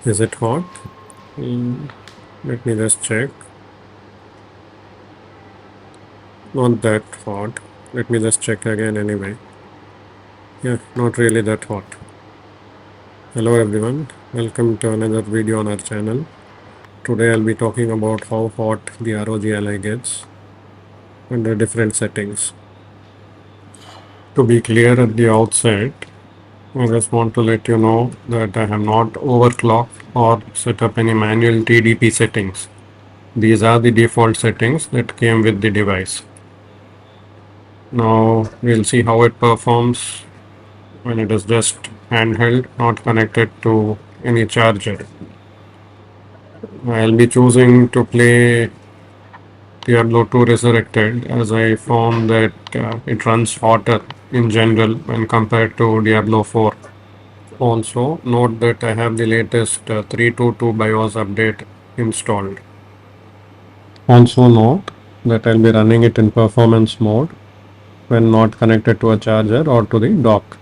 Is it hot? Let me just check. Not that hot. Let me just check again anyway. Yeah, not really that hot. Hello everyone, welcome to another video on our channel. Today I'll be talking about how hot the ROG Ally gets under different settings. To be clear at the outset, I just want to let you know that I have not overclocked or set up any manual TDP settings. These are the default settings that came with the device. Now we'll see how it performs when it is just handheld, not connected to any charger. I'll be choosing to play Diablo 2 Resurrected as I found that it runs hotter in general when compared to Diablo 4. Also, note that I have the latest 3.2.2 BIOS update installed. Also note that I'll be running it in performance mode when not connected to a charger or to the dock.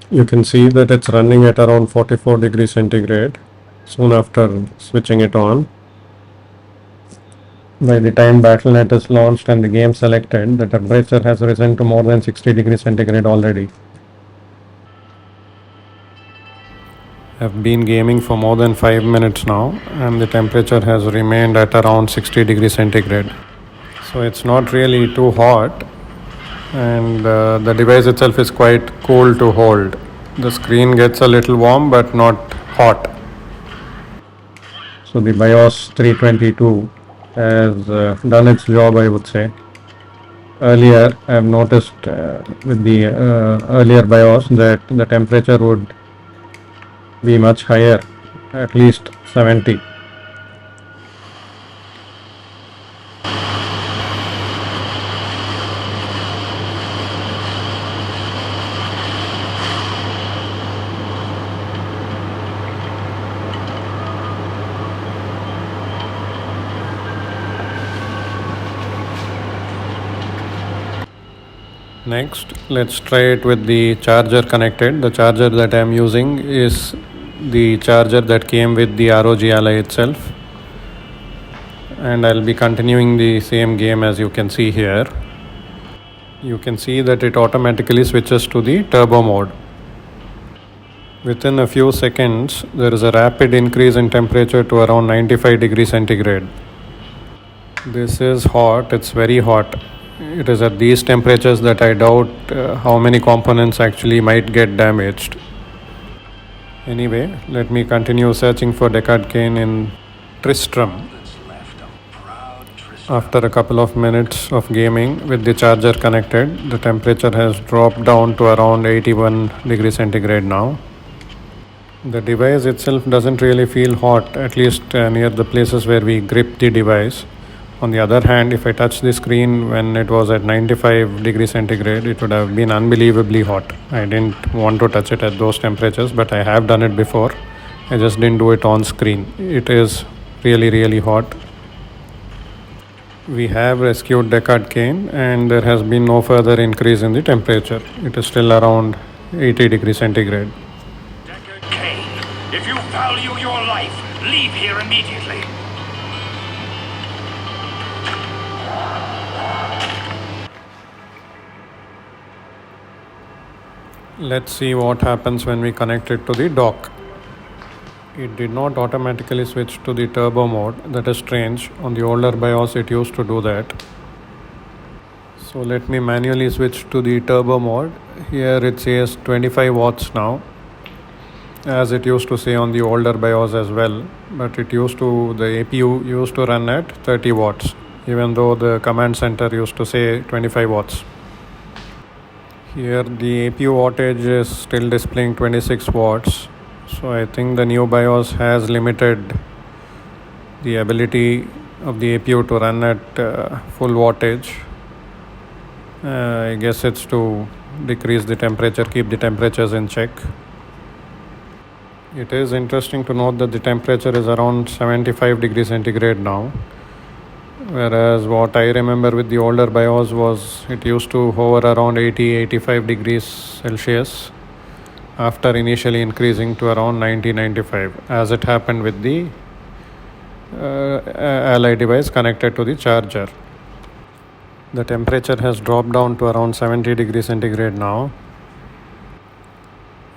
You can see that it's running at around 44 degrees centigrade soon after switching it on. By the time Battle.net is launched and the game selected, the temperature has risen to more than 60 degrees centigrade already. I've been gaming for more than 5 minutes now and the temperature has remained at around 60 degrees centigrade. So it's not really too hot, and the device itself is quite cool to hold. The screen gets a little warm but not hot. So the BIOS 322 has done its job, I would say. Earlier I have noticed with the earlier BIOS that the temperature would be much higher, at least 70. Next, let's try it with the charger connected. The charger that I am using is the charger that came with the ROG Ally itself, and I'll be continuing the same game as you can see here. You can see that it automatically switches to the turbo mode. Within a few seconds, there is a rapid increase in temperature to around 95 degrees centigrade. This is hot, it's very hot. It is at these temperatures that I doubt how many components actually might get damaged. Anyway, let me continue searching for Deckard Cain in Tristram. After a couple of minutes of gaming with the charger connected, the temperature has dropped down to around 81 degrees centigrade now. The device itself doesn't really feel hot, at least near the places where we grip the device. On the other hand, if I touch the screen when it was at 95 degrees centigrade, it would have been unbelievably hot. I didn't want to touch it at those temperatures, but I have done it before. I just didn't do it on screen. It is really hot. We have rescued Deckard Cain and there has been no further increase in the temperature. It is still around 80 degrees centigrade. Deckard Cain, if you value your life, leave here immediately. Let's see what happens when we connect it to the dock. It did not automatically switch to the turbo mode. That is strange. On the older BIOS it used to do that. So let me manually switch to the turbo mode. Here it says 25 watts now, as it used to say on the older BIOS as well, but the APU used to run at 30 watts, even though the command center used to say 25 watts. Here the APU wattage is still displaying 26 watts, so I think the new BIOS has limited the ability of the APU to run at full wattage. I guess it's to decrease the temperature, keep the temperatures in check. It is interesting to note that the temperature is around 75 degrees centigrade now. Whereas what I remember with the older BIOS was it used to hover around 80-85 degrees Celsius after initially increasing to around 90-95, as it happened with the Ally device connected to the charger. The temperature has dropped down to around 70 degrees centigrade now,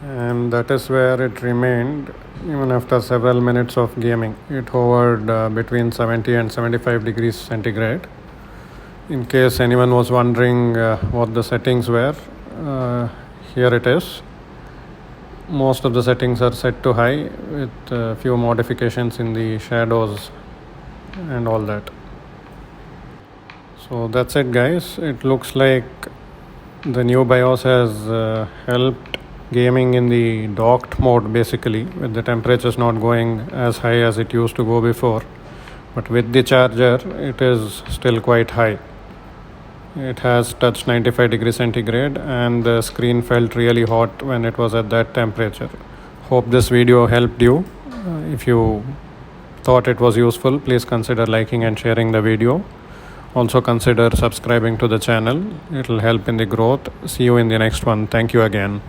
and that is where it remained even after several minutes of gaming. It hovered between 70 and 75 degrees centigrade. In case anyone was wondering what the settings were, here it is. Most of the settings are set to high with a few modifications in the shadows and all that. So that's it, guys. It looks like the new BIOS has helped gaming in the docked mode, basically, with the temperatures not going as high as it used to go before. But with the charger, it is still quite high. It has touched 95 degrees centigrade and the screen felt really hot when it was at that temperature. Hope this video helped you. If you thought it was useful, please consider liking and sharing the video. Also consider subscribing to the channel. It will help in the growth. See you in the next one. Thank you again.